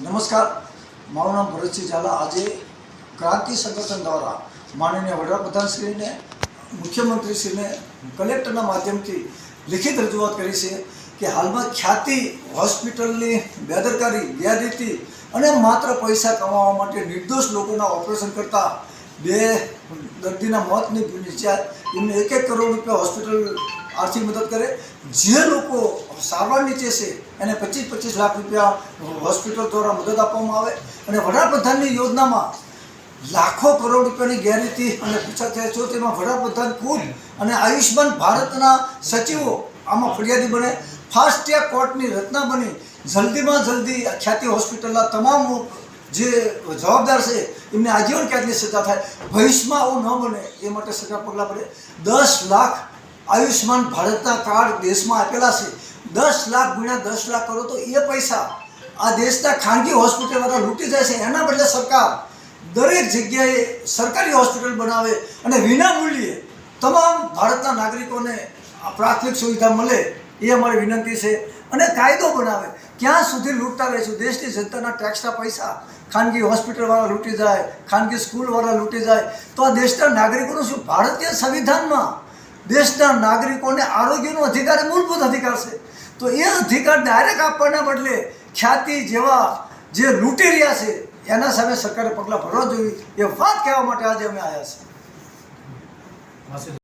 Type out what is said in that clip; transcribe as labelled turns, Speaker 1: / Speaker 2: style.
Speaker 1: નમસ્કાર, મારું નામ ભરતસિંહ ઝાલા। આજે ક્રાંતિ સંગઠન દ્વારા માનનીય વડાપ્રધાનશ્રીને, મુખ્યમંત્રીશ્રીને કલેક્ટરના માધ્યમથી લિખિત રજૂઆત કરી છે કે હાલમાં ખ્યાતિ હોસ્પિટલની બેદરકારી, ગેરરીતિ અને માત્ર પૈસા કમાવા માટે નિર્દોષ લોકોના ઓપરેશન કરતા 2 દર્દીના મોત નિપજ્યા, એમને 1-1 કરોડ રૂપિયા હોસ્પિટલ આર્થિક મદદ કરે। જે લોકો સારવાર નીચે છે એને 25-25 લાખ રૂપિયા હોસ્પિટલ દ્વારા મદદ આપવામાં આવે। અને વડાપ્રધાનની યોજનામાં લાખો કરોડ રૂપિયાની ગેરરીતિ અને પૂછા થયા છો, તેમાં વડાપ્રધાન ખુદ અને આયુષ્માન ભારતના સચિવો આમાં ફરિયાદી બને। ફાસ્ટ ટ્રેક કોર્ટની રચના બની જલ્દીમાં જલ્દી ખ્યાતિ હોસ્પિટલના તમામ જે જવાબદાર છે એમને આજીવન કેદની સજા થાય। ભવિષ્યમાં આવું ન બને એ માટે સરકાર પગલાં ભરે। 10 લાખ આયુષ્માન ભારતના કાર્ડ દેશમાં આપેલા છે। 10 લાખ ગુણ્યા 10 લાખ કરો તો એ પૈસા આ દેશના ખાનગી હોસ્પિટલવાળા લૂંટી જાય છે। એના બદલે સરકાર દરેક જગ્યાએ સરકારી હોસ્પિટલ બનાવે અને વિના મૂલ્યે તમામ ભારતના નાગરિકોને પ્રાથમિક સુવિધા મળે એ અમારી વિનંતી છે। અને કાયદો બનાવે। ક્યાં સુધી લૂંટતા રહીશું? દેશની જનતાના ટેક્સના પૈસા ખાનગી હોસ્પિટલવાળા લૂંટી જાય, ખાનગી સ્કૂલવાળા લૂંટી જાય તો આ દેશના નાગરિકોનું શું? ભારતીય સંવિધાનમાં દેશના નાગરિકોને આરોગ્યનો અધિકાર એ મૂળભૂત અધિકાર છે। તો એ અધિકાર ડાયરેક્ટ આપવાના બદલે ખ્યાતિ જેવા જે લૂંટી રહ્યા છે એના સામે સરકારે પગલાં ભરવા જોઈએ, એ વાત કહેવા માટે આજે અમે આવ્યા છીએ।